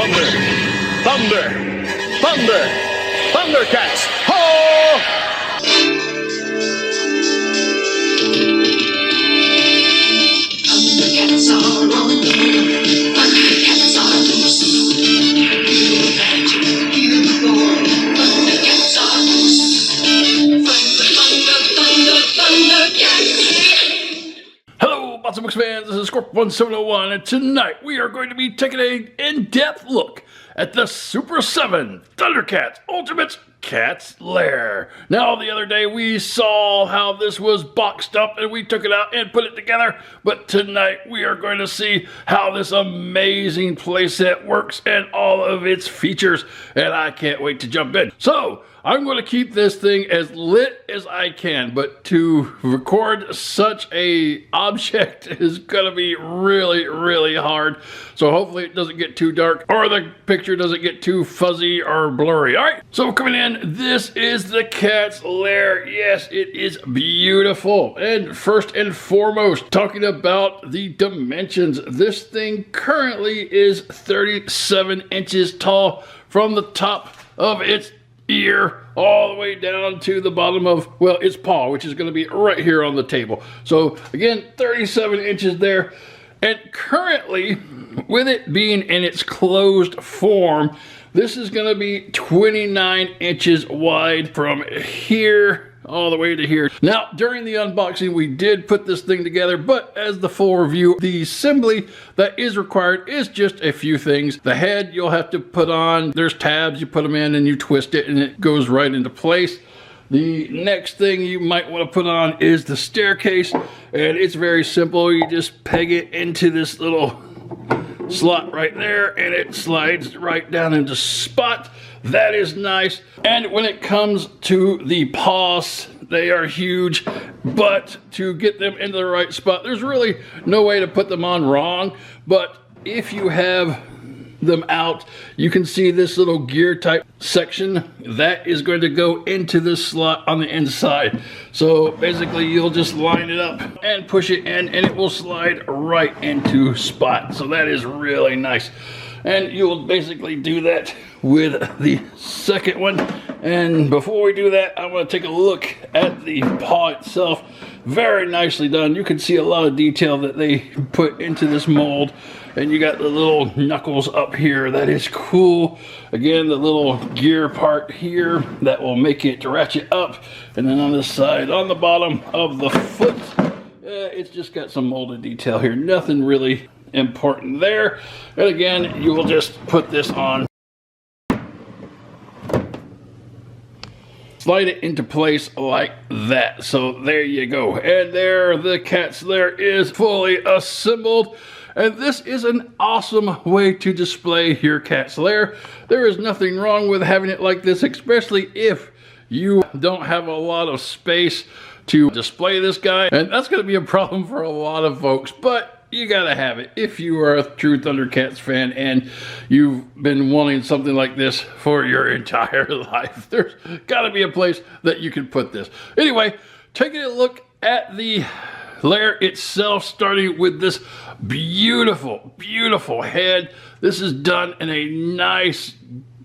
Thunder! Thunder! Thunder! Thundercats! Ho! Thundercats are on the move. Thundercats are loose. You imagine you born. Thundercats are loose. Thundercats. Hello, Bots and Books fans. This is Scorp1701, and tonight we are going to be taking an in-depth look at the Super 7 Thundercats Ultimate Cat's Lair. Now, the other day we saw how this was boxed up and we took it out and put it together, but tonight we are going to see how this amazing playset works and all of its features, and I can't wait to jump in. So, I'm going to keep this thing as lit as I can, but to record such a object is going to be really, really hard. So hopefully it doesn't get too dark or the picture doesn't get too fuzzy or blurry. All right, so coming in, this is the Cat's Lair. Yes, it is beautiful. And first and foremost, talking about the dimensions, this thing currently is 37 inches tall from the top of its ear all the way down to the bottom of, well, its paw, which is going to be right here on the table. So again, 37 inches there. And currently, with it being in its closed form, this is going to be 29 inches wide from here all the way to here. Now, during the unboxing, we did put this thing together, but as the full review, the assembly that is required is just a few things. The head you'll have to put on. There's tabs, you put them in and you twist it and it goes right into place. The next thing you might want to put on is the staircase, and it's very simple. You just peg it into this little slot right there and it slides right down into spot. That is nice. And when it comes to the paws, they are huge, but to get them into the right spot, there's really no way to put them on wrong. But if you have them out, you can see this little gear type section that is going to go into this slot on the inside. So basically you'll just line it up and push it in and it will slide right into spot. So that is really nice. And you'll basically do that with the second one. And before we do that, I want to take a look at the paw itself. Very nicely done. You can see a lot of detail that they put into this mold. And you got the little knuckles up here. That is cool. Again, the little gear part here that will make it ratchet up. And then on this side, on the bottom of the foot, it's just got some molded detail here. Nothing really important there. And again, you will just put this on, slide it into place like that. So there you go. And there the Cat's Lair is fully assembled. And this is an awesome way to display your Cat's Lair. There is nothing wrong with having it like this, especially if you don't have a lot of space to display this guy. And that's going to be a problem for a lot of folks, but you gotta have it if you are a true Thundercats fan and you've been wanting something like this for your entire life. There's gotta be a place that you can put this. Anyway, taking a look at the Lair itself, starting with this beautiful, beautiful head. This is done in a nice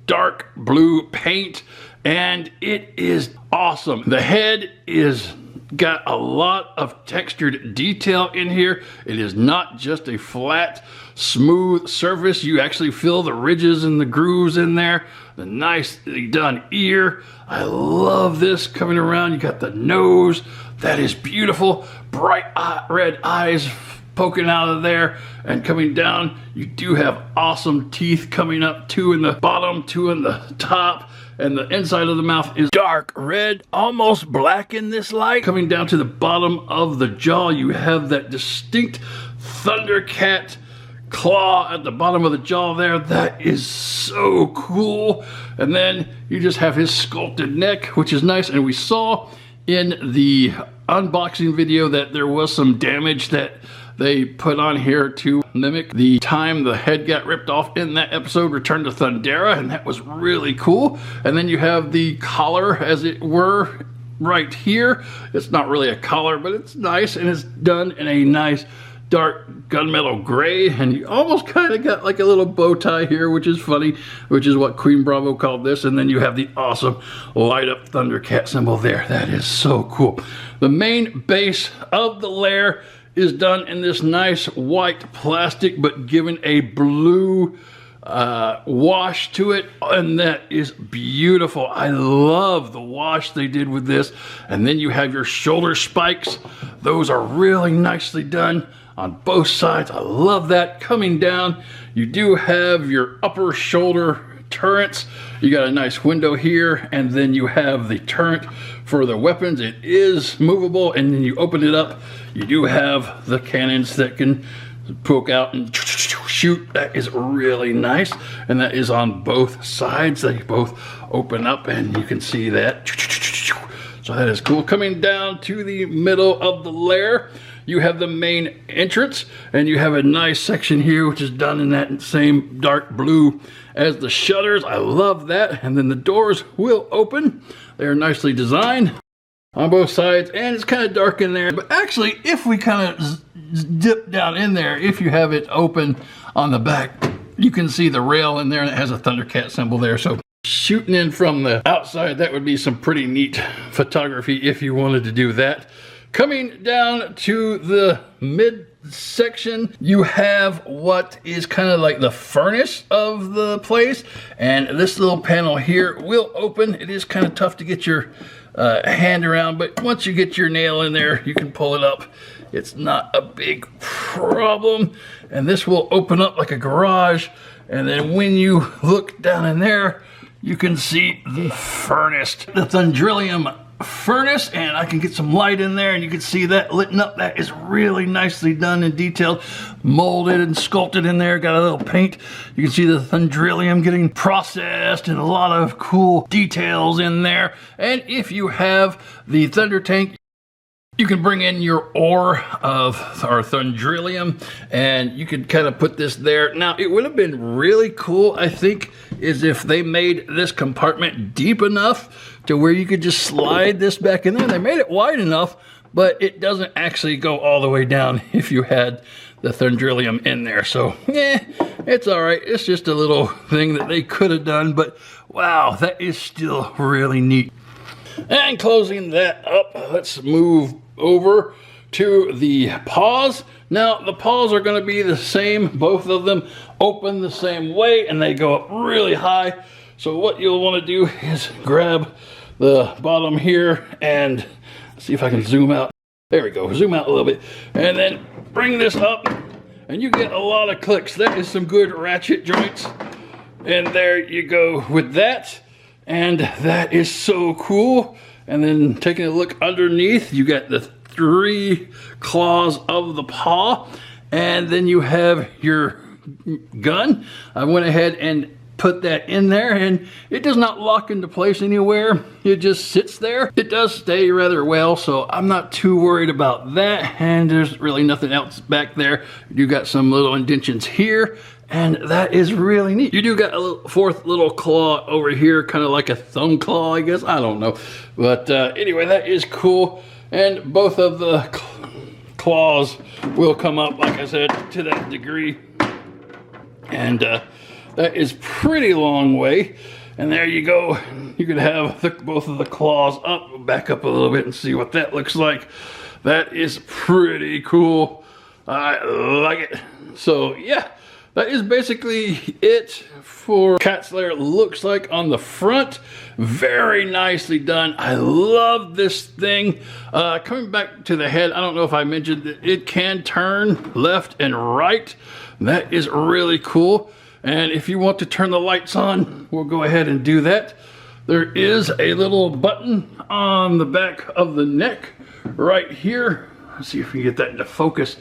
dark blue paint and it is awesome. The head is got a lot of textured detail in here. It is not just a flat, smooth surface. You actually feel the ridges and the grooves in there. The nicely done ear. I love this coming around. You got the nose. That is beautiful. Bright red eyes poking out of there and coming down. You do have awesome teeth coming up, two in the bottom, two in the top. And the inside of the mouth is dark red, almost black in this light. Coming down to the bottom of the jaw, you have that distinct Thundercat claw at the bottom of the jaw there. That is so cool. And then you just have his sculpted neck, which is nice. And we saw in the unboxing video that there was some damage that they put on here to mimic the time the head got ripped off in that episode, Return to Thundera, and that was really cool. And then you have the collar, as it were, right here. It's not really a collar, but it's nice, and it's done in a nice dark gunmetal gray, and you almost kind of got like a little bow tie here, which is funny, which is what Queen Bravo called this. And then you have the awesome light up Thundercat symbol there. That is so cool. The main base of the Lair is done in this nice white plastic, but given a blue wash to it, and that is beautiful. I love the wash they did with this. And then you have your shoulder spikes. Those are really nicely done on both sides. I love that. Coming down, you do have your upper shoulder turrets. You got a nice window here, and then you have the turret for the weapons. It is movable, and then you open it up. You do have the cannons that can poke out and shoot. That is really nice, and that is on both sides. They both open up, and you can see that. So that is cool. Coming down to the middle of the Lair, you have the main entrance, and you have a nice section here which is done in that same dark blue as the shutters. I love that. And then the doors will open. They are nicely designed on both sides, and it's kind of dark in there. But actually, if we kind of dip down in there, if you have it open on the back, you can see the rail in there, and it has a Thundercat symbol there. So shooting in from the outside, that would be some pretty neat photography if you wanted to do that. Coming down to the mid section, you have what is kind of like the furnace of the place, and this little panel here will open. It is kind of tough to get your hand around, but once you get your nail in there, you can pull it up. It's not a big problem, and this will open up like a garage. And then when you look down in there, you can see the furnace, the Thundrillium furnace, and I can get some light in there, and you can see that lit up. That is really nicely done and detailed, molded and sculpted in there. Got a little paint. You can see the Thundrillium getting processed, and a lot of cool details in there. And if you have the Thunder Tank, you can bring in your ore of our Thundrillium, and you could kind of put this there. Now, it would have been really cool, I think, is if they made this compartment deep enough to where you could just slide this back in there. They made it wide enough, but it doesn't actually go all the way down if you had the Thundrillium in there. So, it's all right. It's just a little thing that they could have done, but wow, that is still really neat. And closing that up, let's move over to the paws. Now, the paws are going to be the same. Both of them open the same way, and they go up really high. So what you'll want to do is grab the bottom here and see if I can zoom out. There we go. Zoom out a little bit. And then bring this up, and you get a lot of clicks. That is some good ratchet joints. And there you go with that. And that is so cool. And then taking a look underneath, you got the 3 claws of the paw. And then you have your gun. I went ahead and put that in there, and it does not lock into place anywhere. It just sits there. It does stay rather well, so I'm not too worried about that. And there's really nothing else back there. You got some little indentions here, and that is really neat. You do got a little 4th little claw over here, kind of like a thumb claw, I guess. I don't know. But anyway, that is cool. And both of the claws will come up, like I said, to that degree. And that is pretty long way. And there you go. You can have both of the claws up, back up a little bit and see what that looks like. That is pretty cool. I like it. So yeah, that is basically it for Cat's Lair. Looks like on the front. Very nicely done. I love this thing. Coming back to the head, I don't know if I mentioned that it can turn left and right. That is really cool. And if you want to turn the lights on, we'll go ahead and do that. There is a little button on the back of the neck right here. Let's see if we can get that into focus.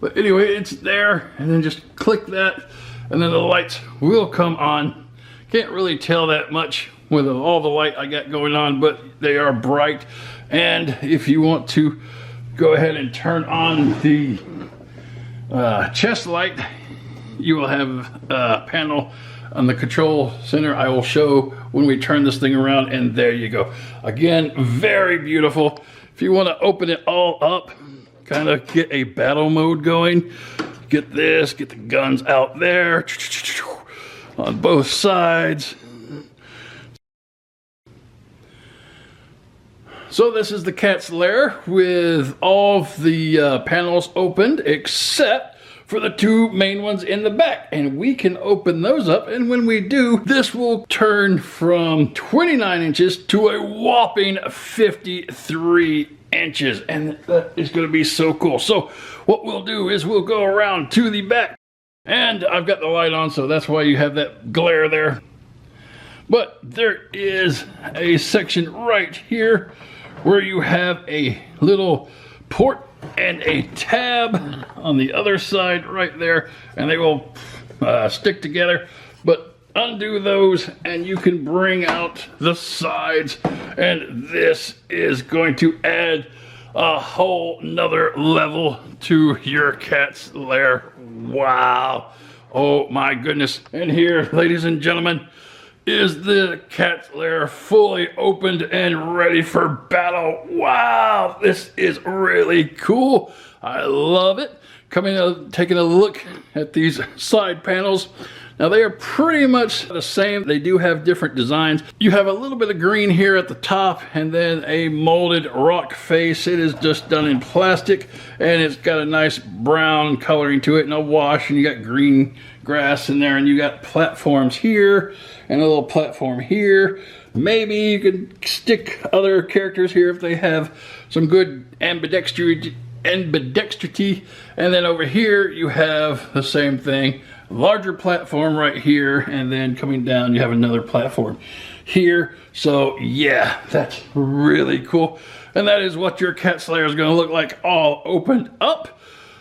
But anyway, it's there, and then just click that, and then the lights will come on. Can't really tell that much with all the light I got going on, but they are bright. And if you want to go ahead and turn on the chest light, you will have a panel on the control center. I will show when we turn this thing around, and there you go. Again, very beautiful. If you want to open it all up, kind of get a battle mode going. Get this, get the guns out there on both sides. So this is the cat's lair with all of the panels opened except for the two main ones in the back, and we can open those up, and when we do, this will turn from 29 inches to a whopping 53 inches, and that is going to be so cool. So what we'll do is we'll go around to the back, and I've got the light on, so that's why you have that glare there. But there is a section right here where you have a little port and a tab on the other side right there, and they will stick together. But undo those and you can bring out the sides, and this is going to add a whole nother level to your cat's lair. Wow, oh my goodness. And here, ladies and gentlemen, is the cat's lair fully opened and ready for battle. Wow, this is really cool. I love it. Taking a look at these side panels. Now they are pretty much the same. They do have different designs. You have a little bit of green here at the top and then a molded rock face. It is just done in plastic and it's got a nice brown coloring to it and a wash, and you got green grass in there, and you got platforms here and a little platform here. Maybe you can stick other characters here if they have some good ambidextrity. And then over here you have the same thing, larger platform right here, and then coming down you have another platform here. So yeah, that's really cool, and that is what your cat's lair is going to look like all opened up.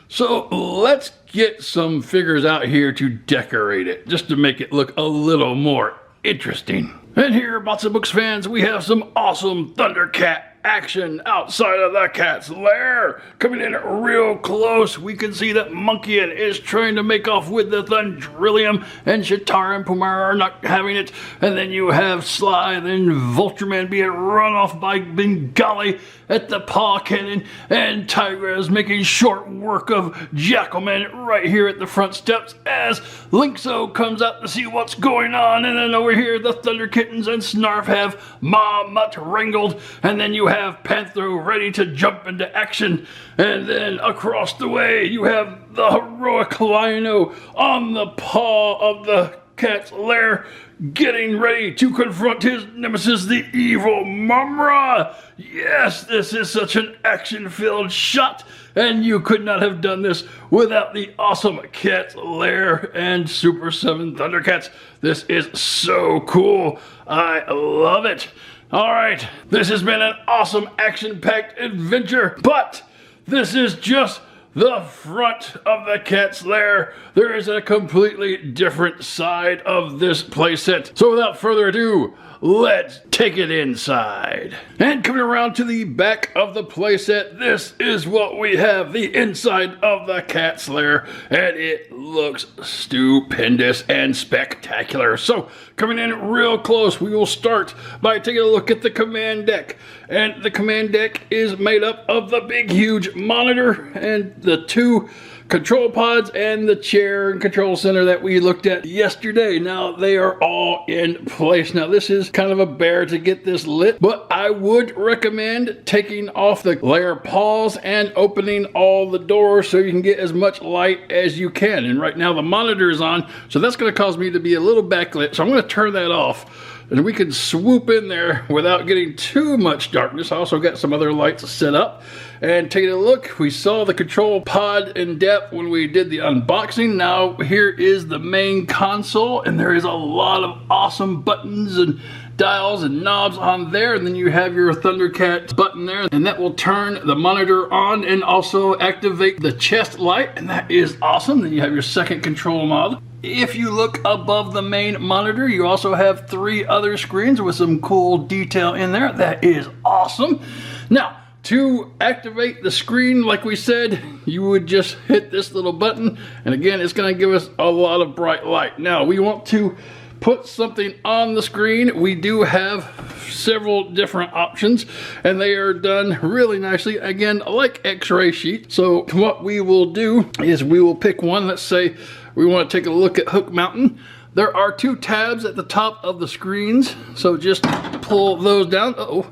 So let's get some figures out here to decorate it, just to make it look a little more interesting. And here, Bots and Books fans, we have some awesome Thundercat action outside of the cat's lair. Coming in real close, we can see that Monkeyin is trying to make off with the Thundrillium, and Shatar and Pumar are not having it. And then you have Sly and Vultureman being run off by Bengali at the paw cannon, and Tigra is making short work of Jackalman right here at the front steps as Linkso comes out to see what's going on. And then over here the Thunder Kittens and Snarf have Ma Mutt wrangled, and then you have Panthro ready to jump into action. And then across the way you have the heroic Lionel on the paw of the cat's lair, getting ready to confront his nemesis, the evil Mumra. Yes, this is such an action-filled shot, and you could not have done this without the awesome Cat's Lair and Super 7 Thundercats. This is so cool. I love it. All right, this has been an awesome action-packed adventure, but this is just the front of the cat's lair. There is a completely different side of this playset. So without further ado, let's take it inside. And coming around to the back of the playset, this is what we have, the inside of the cat's lair, and it looks stupendous and spectacular. So coming in real close, we will start by taking a look at the command deck. And the command deck is made up of the big huge monitor and the two control pods and the chair and control center that we looked at yesterday. Now they are all in place. Now this is kind of a bear to get this lit, but I would recommend taking off the lair paws and opening all the doors so you can get as much light as you can. And right now the monitor is on, so that's going to cause me to be a little backlit, so I'm going to turn that off. And we can swoop in there without getting too much darkness. I also got some other lights set up. And taking a look, we saw the control pod in depth when we did the unboxing. Now here is the main console, and there is a lot of awesome buttons and dials and knobs on there. And then you have your Thundercat button there, and that will turn the monitor on and also activate the chest light, and that is awesome. Then you have your second control mod. If you look above the main monitor, you also have 3 other screens with some cool detail in there. That is awesome. Now, to activate the screen, like we said, you would just hit this little button, and again, it's going to give us a lot of bright light. Now, we want to put something on the screen, we do have several different options, and they are done really nicely, again, like x-ray sheet. So what we will do is we will pick one. Let's say we want to take a look at hook mounting. There are 2 tabs at the top of the screens, so just pull those down. Uh-oh,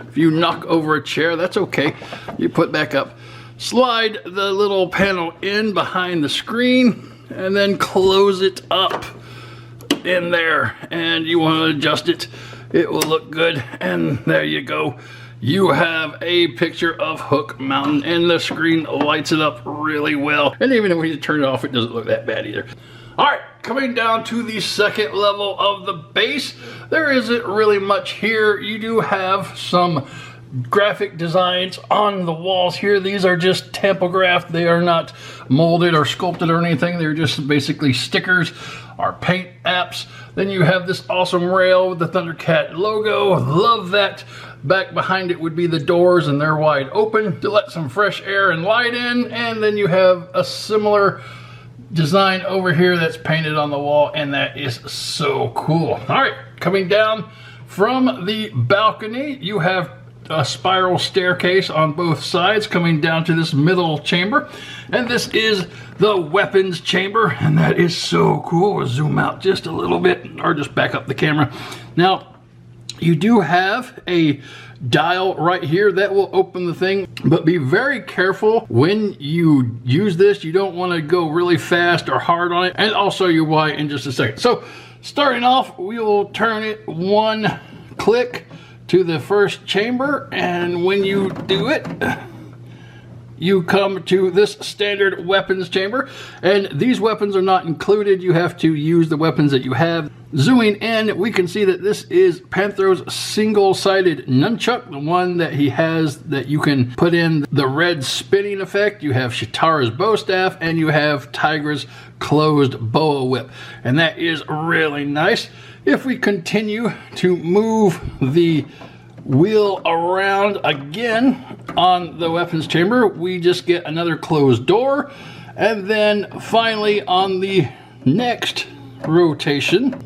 if you knock over a chair, that's okay. You put back up. Slide the little panel in behind the screen, and then close it up in there, and you want to adjust it. It will look good, and there you go. You have a picture of hook mounting, and the screen lights it up really well. And even if we turn it off, it doesn't look that bad either. All right, coming down to the second level of the base, there isn't really much here. You do have some graphic designs on the walls here. These are just tampographed. They are not molded or sculpted or anything. They're just basically stickers or paint apps. Then you have this awesome rail with the Thundercat logo. Love that. Back behind it would be the doors, and they're wide open to let some fresh air and light in. And then you have a similar design over here that's painted on the wall, and that is so cool. All right, coming down from the balcony, you have a spiral staircase on both sides coming down to this middle chamber, and this is the weapons chamber, and that is so cool. We'll zoom out just a little bit, or just back up the camera. Now you do have a dial right here that will open the thing, but be very careful when you use this. You don't want to go really fast or hard on it, and I'll show you why in just a second. So starting off, we will turn it 1 click to the first chamber, and when you do it, you come to this standard weapons chamber, and these weapons are not included. You have to use the weapons that you have. Zooming in, we can see that this is Panthro's single-sided nunchuck, the one that he has that you can put in the red spinning effect. You have Shitara's bow staff, and you have Tigra's closed boa whip, and that is really nice. If we continue to move the wheel around again on the weapons chamber, we just get another closed door. And then finally on the next rotation,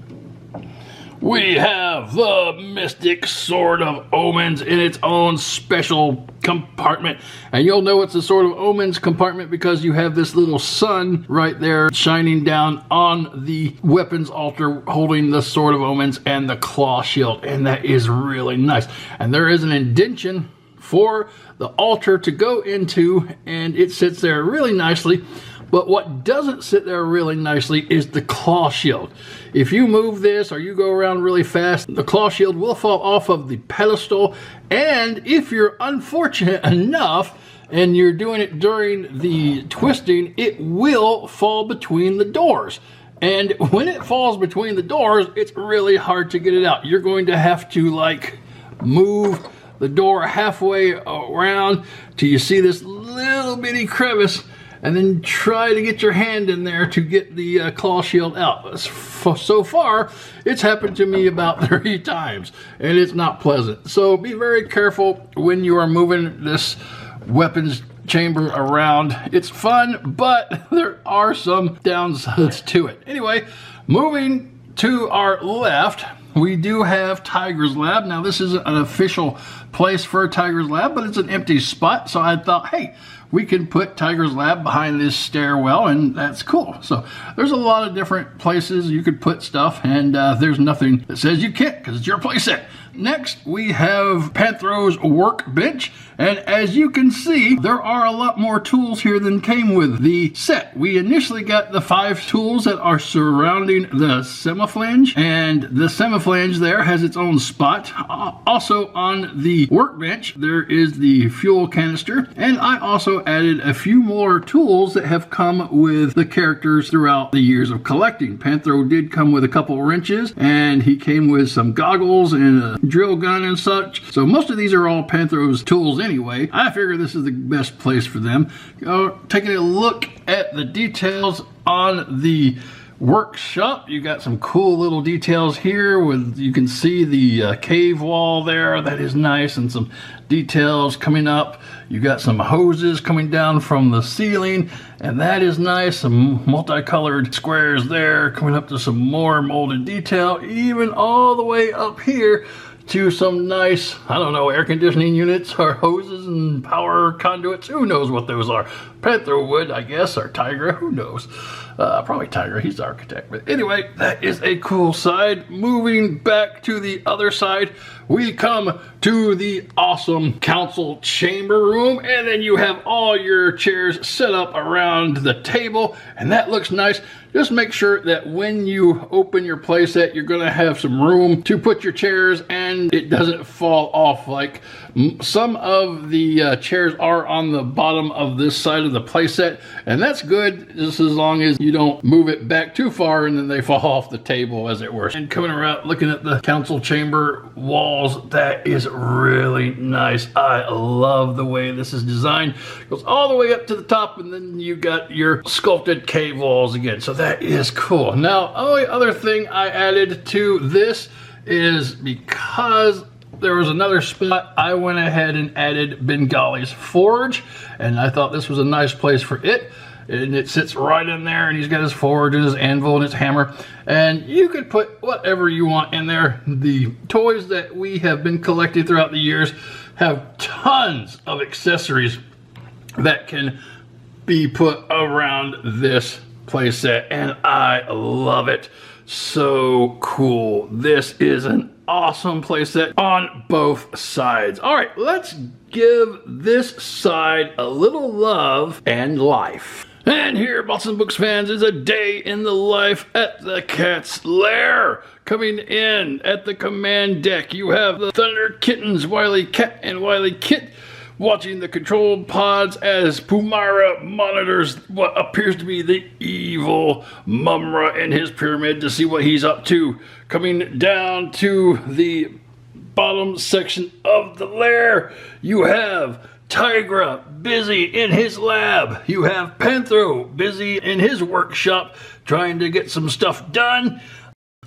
we have the Mystic Sword of Omens in its own special compartment. And you'll know it's the Sword of Omens compartment because you have this little sun right there shining down on the weapons altar holding the Sword of Omens and the claw shield. And that is really nice. And there is an indentation for the altar to go into, and it sits there really nicely. But what doesn't sit there really nicely is the claw shield. If you move this or you go around really fast, the claw shield will fall off of the pedestal. And if you're unfortunate enough and you're doing it during the twisting, it will fall between the doors. And when it falls between the doors, it's really hard to get it out. You're going to have to like move the door halfway around till you see this little bitty crevice, and then try to get your hand in there to get the claw shield out. So far, it's happened to me about 3 times, and it's not pleasant. So be very careful when you are moving this weapons chamber around. It's fun, but there are some downsides to it. Anyway, moving to our left, we do have Tiger's Lab. Now, this isn't an official place for Tiger's Lab, but it's an empty spot. So I thought, hey, we can put Tiger's Lab behind this stairwell, and that's cool. So there's a lot of different places you could put stuff, and there's nothing that says you can't because it's your playset. Next, we have Panthro's workbench, and as you can see, there are a lot more tools here than came with the set. We initially got the 5 tools that are surrounding the semiflange, and the semiflange there has its own spot. Also on the workbench, there is the fuel canister, and I also added a few more tools that have come with the characters throughout the years of collecting. Panthro did come with a couple wrenches, and he came with some goggles and a drill gun and such. So most of these are all Panthro's tools anyway. I figure this is the best place for them. Taking a look at the details on the workshop. You got some cool little details here with, you can see the cave wall there. That is nice, and some details coming up. You got some hoses coming down from the ceiling, and that is nice. Some multicolored squares there coming up to some more molded detail, even all the way up here to some nice, I don't know, air conditioning units or hoses and power conduits. Who knows what those are? Panther wood, I guess, or Tigra, who knows? Probably Tigra, he's the architect. But anyway, that is a cool side. Moving back to the other side, we come to the awesome council chamber room, and then you have all your chairs set up around the table, and that looks nice. Just make sure that when you open your playset, you're going to have some room to put your chairs and it doesn't fall off. Like some of the chairs are on the bottom of this side of the playset, and that's good just as long as you don't move it back too far and then they fall off the table, as it were. And coming around looking at the council chamber walls, that is really nice. I love the way this is designed. It goes all the way up to the top, and then you got your sculpted cave walls again. So that is cool. Now, only other thing I added to this is because there was another spot, I went ahead and added Bengali's forge, and I thought this was a nice place for it. And it sits right in there, and he's got his forge and his anvil and his hammer, and you could put whatever you want in there. The toys that we have been collecting throughout the years have tons of accessories that can be put around this playset, and I love it. So cool. This is an awesome playset on both sides. All right, let's give this side a little love and life. And here, Bots and Books fans, is a day in the life at the Cat's Lair. Coming in at the command deck, you have the Thunder Kittens, Wily Cat and Wily Kit, watching the control pods as Pumara monitors what appears to be the evil Mumra in his pyramid to see what he's up to. Coming down to the bottom section of the lair, you have Tigra busy in his lab. You have Panthro busy in his workshop trying to get some stuff done.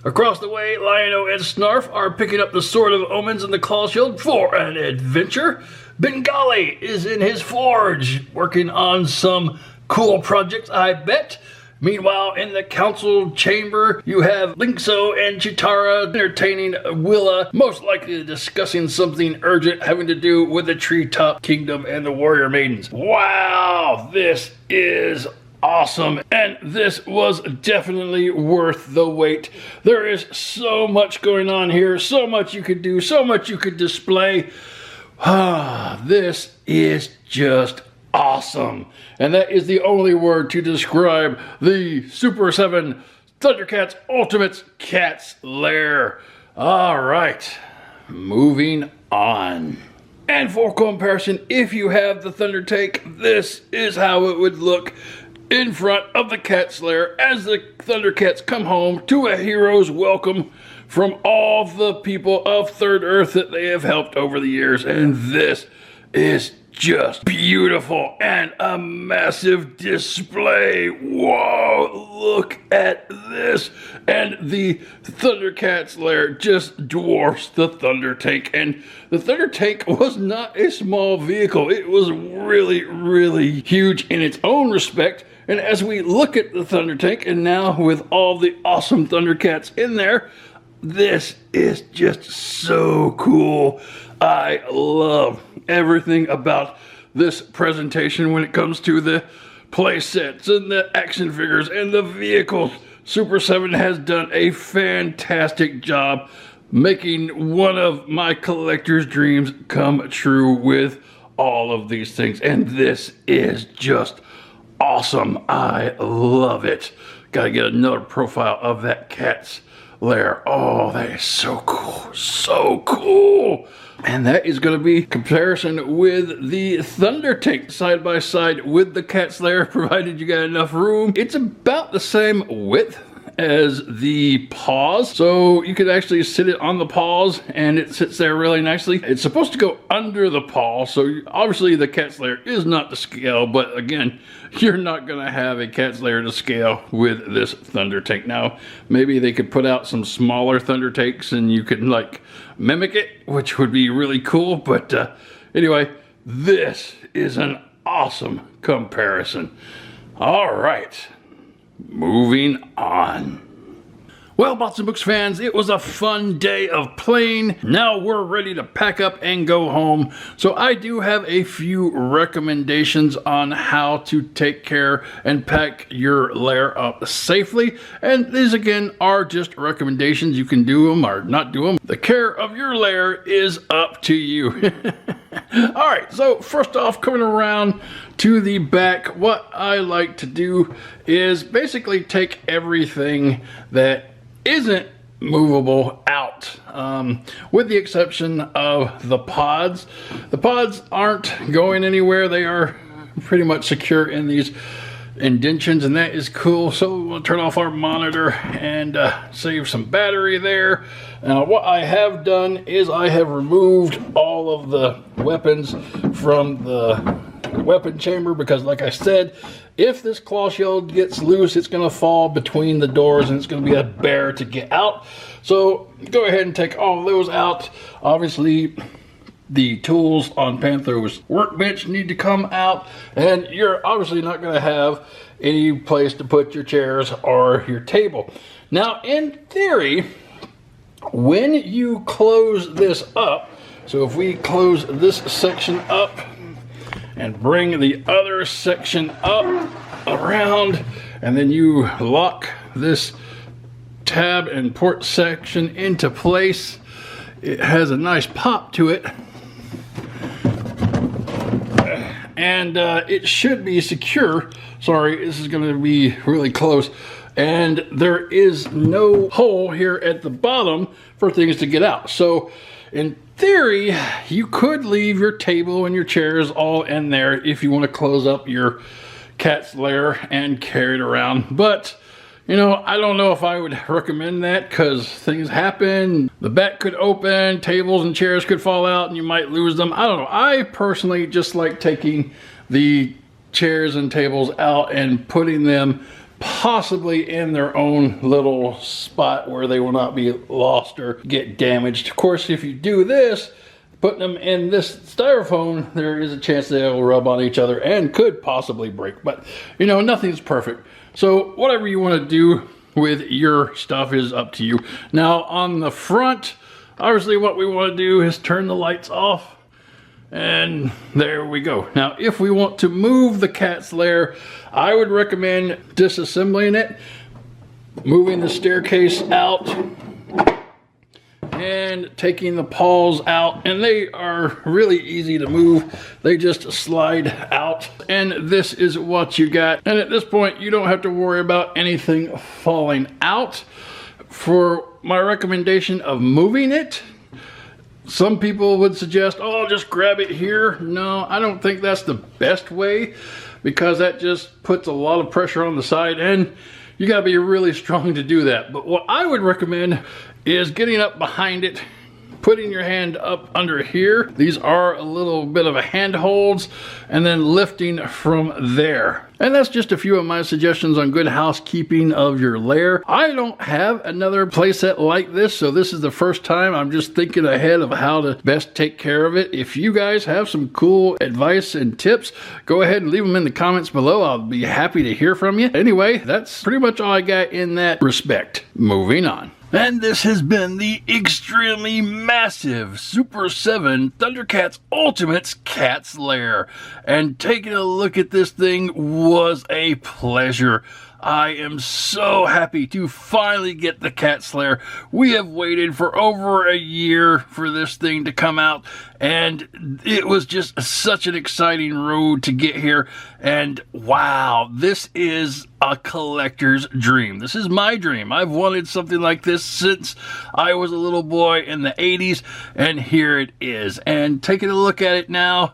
Across the way, Lion-O and Snarf are picking up the Sword of Omens and the Claw Shield for an adventure. Bengali is in his forge, working on some cool projects, I bet. Meanwhile, in the council chamber, you have Linkso and Chitara entertaining Willa, most likely discussing something urgent having to do with the Treetop Kingdom and the Warrior Maidens. Wow, this is awesome, and this was definitely worth the wait. There is so much going on here, so much you could do, so much you could display. This is just awesome. And that is the only word to describe the Super 7 Thundercats Ultimates Cat's Lair. All right, moving on. And for comparison, if you have the Thundertank, this is how it would look in front of the Cat's Lair as the Thundercats come home to a hero's welcome from all the people of Third Earth that they have helped over the years. And this is just beautiful and a massive display. Whoa, look at this. And the Thundercats Lair just dwarfs the Thundertank. And the Thundertank was not a small vehicle. It was really, really huge in its own respect. And as we look at the Thundertank, and now with all the awesome Thundercats in there, this is just so cool. I love everything about this presentation when it comes to the play sets and the action figures and the vehicles. Super 7 has done a fantastic job making one of my collector's dreams come true with all of these things. And this is just awesome. I love it. Gotta get another profile of that Cat's Lair. Oh, that is so cool. So cool. And that is going to be comparison with the Thundertank side by side with the Cat's Lair, provided you got enough room. It's about the same width as the paws. So you could actually sit it on the paws and it sits there really nicely. It's supposed to go under the paw, so obviously the cat's lair is not to scale, but again, you're not gonna have a cat's lair to scale with this Thunder Tank. Now, maybe they could put out some smaller Thunder Tanks and you could like mimic it, which would be really cool, but anyway, this is an awesome comparison. All right, moving on. Well, Bots and Books fans, it was a fun day of playing. Now we're ready to pack up and go home. So I do have a few recommendations on how to take care and pack your lair up safely. And these again are just recommendations. You can do them or not do them. The care of your lair is up to you. All right, so first off, coming around to the back, what I like to do is basically take everything that isn't movable out, with the exception of the pods. The pods aren't going anywhere. They are pretty much secure in these indentions, and that is cool. So we'll turn off our monitor and save some battery there. Now what I have done is I have removed all of the weapons from the weapon chamber, because like I said, if this claw shield gets loose, it's going to fall between the doors and it's going to be a bear to get out. So go ahead and take all those out. Obviously the tools on Panther's workbench need to come out, and you're obviously not going to have any place to put your chairs or your table. Now in theory, when you close this up, so if we close this section up and bring the other section up around, and then you lock this tab and port section into place, it has a nice pop to it, and it should be secure. Sorry, this is going to be really close, and there is no hole here at the bottom for things to get out. So in theory, you could leave your table and your chairs all in there if you want to close up your cat's lair and carry it around. But, you know, I don't know if I would recommend that, because things happen. The back could open, tables and chairs could fall out, and you might lose them. I don't know. I personally just like taking the chairs and tables out and putting them possibly in their own little spot where they will not be lost or get damaged. Of course, if you do this, putting them in this styrofoam, there is a chance they'll rub on each other and could possibly break. But, you know, nothing's perfect. So whatever you want to do with your stuff is up to you. Now on the front, obviously what we want to do is turn the lights off. And there we go. Now, if we want to move the cat's lair, I would recommend disassembling it, moving the staircase out, and taking the paws out. And they are really easy to move. They just slide out. And this is what you got. And at this point, you don't have to worry about anything falling out. For my recommendation of moving it, some people would suggest, oh, just grab it here. No, I don't think that's the best way, because that just puts a lot of pressure on the side, and you gotta be really strong to do that. But what I would recommend is getting up behind it, putting your hand up under here. These are a little bit of a hand holds, and then lifting from there. And that's just a few of my suggestions on good housekeeping of your lair. I don't have another playset like this, so this is the first time. I'm just thinking ahead of how to best take care of it. If you guys have some cool advice and tips, go ahead and leave them in the comments below. I'll be happy to hear from you. Anyway, that's pretty much all I got in that respect. Moving on. And this has been the extremely massive Super 7 Thundercats Ultimates Cat's Lair. And taking a look at this thing was a pleasure. I am so happy to finally get the Cat's Lair. We have waited for over a year for this thing to come out, and it was just such an exciting road to get here. And wow, this is a collector's dream. This is my dream. I've wanted something like this since I was a little boy in the 80s, and here it is. And taking a look at it now,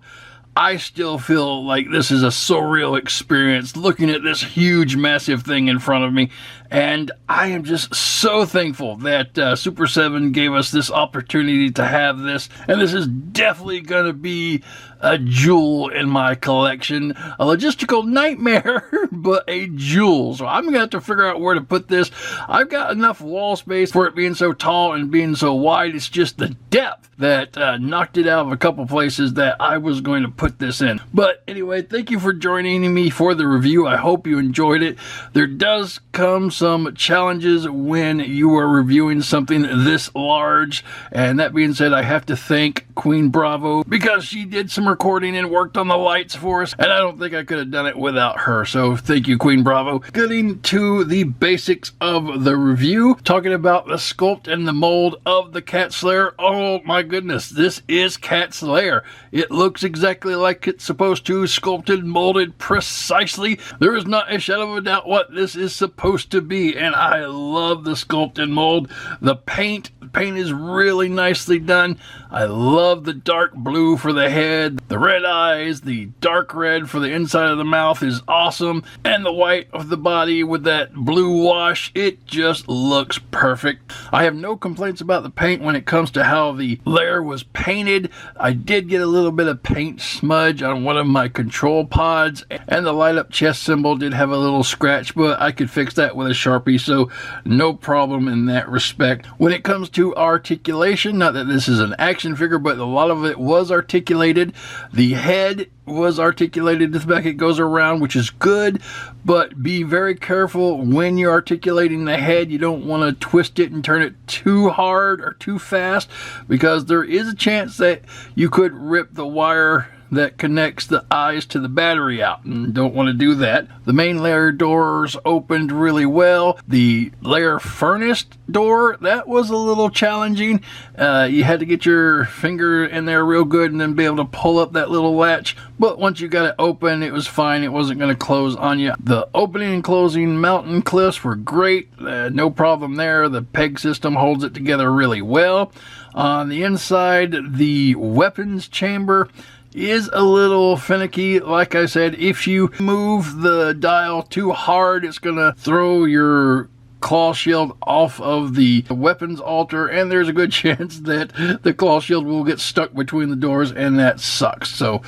I still feel like this is a surreal experience, looking at this huge, massive thing in front of me. And I am just so thankful that Super 7 gave us this opportunity to have this. And this is definitely going to be a jewel in my collection. A logistical nightmare, but a jewel. So I'm going to have to figure out where to put this. I've got enough wall space for it being so tall and being so wide. It's just the depth that knocked it out of a couple places that I was going to put this in. But anyway, thank you for joining me for the review. I hope you enjoyed it. There does come some challenges when you are reviewing something this large. And that being said, I have to thank Queen Bravo because she did some recording and worked on the lights for us, and I don't think I could have done it without her, so thank you, Queen Bravo. Getting to the basics of the review, talking about the sculpt and the mold of the Cat's Lair. Oh my goodness, this is Cat's Lair. It looks exactly like it's supposed to, sculpted, molded precisely. There is not a shadow of a doubt what this is supposed to be, and I love the sculpt and mold. The paint is really nicely done. I love the dark blue for the head. The red eyes, the dark red for the inside of the mouth is awesome. And the white of the body with that blue wash, it just looks perfect. I have no complaints about the paint when it comes to how the Lair was painted. I did get a little bit of paint smudge on one of my control pods, and the light up chest symbol did have a little scratch, but I could fix that with a Sharpie, so no problem in that respect. When it comes to articulation, not that this is an action figure, but a lot of it was articulated. The head was articulated the back it goes around, which is good, but be very careful when you're articulating the head. You don't want to twist it and turn it too hard or too fast, because there is a chance that you could rip the wire that connects the eyes to the battery out, and don't want to do that. The main Lair doors opened really well. The Lair furnace door, that was a little challenging. You had to get your finger in there real good and then be able to pull up that little latch, but once you got it open, it was fine. It wasn't going to close on you. The opening and closing mountain cliffs were great. No problem there. The peg system holds it together really well. On the inside, the weapons chamber is a little finicky. Like I said, if you move the dial too hard, it's gonna throw your claw shield off of the weapons altar, and there's a good chance that the claw shield will get stuck between the doors, and that sucks. So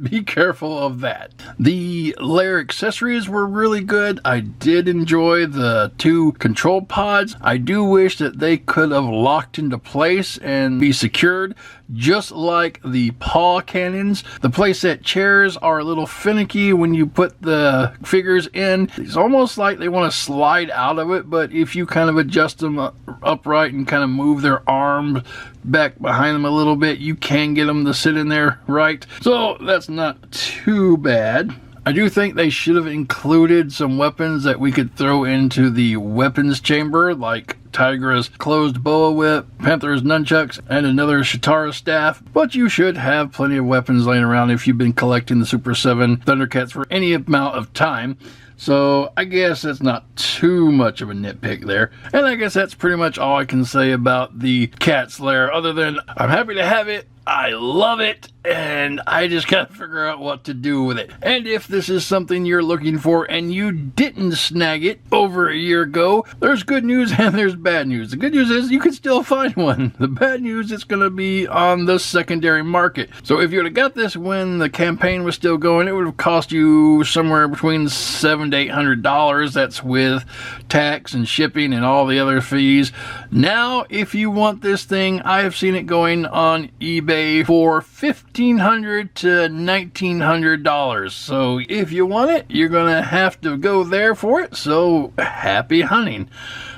be careful of that. The Lair accessories were really good. I did enjoy the 2 control pods. I do wish that they could have locked into place and be secured, just like the paw cannons. The playset chairs are a little finicky when you put the figures in. It's almost like they want to slide out of it, but if you kind of adjust them upright and kind of move their arms back behind them a little bit, you can get them to sit in there right. So that's not too bad. I do think they should have included some weapons that we could throw into the weapons chamber, like Tigra's closed boa whip, Panther's nunchucks, and another Shatara staff. But you should have plenty of weapons laying around if you've been collecting the Super 7 Thundercats for any amount of time. So I guess that's not too much of a nitpick there. And I guess that's pretty much all I can say about the Cat's Lair, other than I'm happy to have it. I love it, and I just gotta figure out what to do with it. And if this is something you're looking for and you didn't snag it over a year ago, there's good news and there's bad news. The good news is you can still find one. The bad news, it's gonna be on the secondary market. So if you would have got this when the campaign was still going, it would have cost you somewhere between $700 to $800. That's with tax and shipping and all the other fees. Now, if you want this thing, I have seen it going on eBay for $1,500 to $1,900. So if you want it, you're gonna have to go there for it. So happy hunting.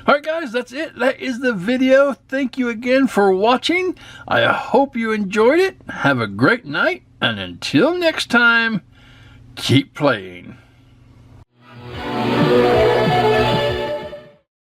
Alright guys, that's it. That is the video. Thank you again for watching. I hope you enjoyed it. Have a great night, and until next time, keep playing.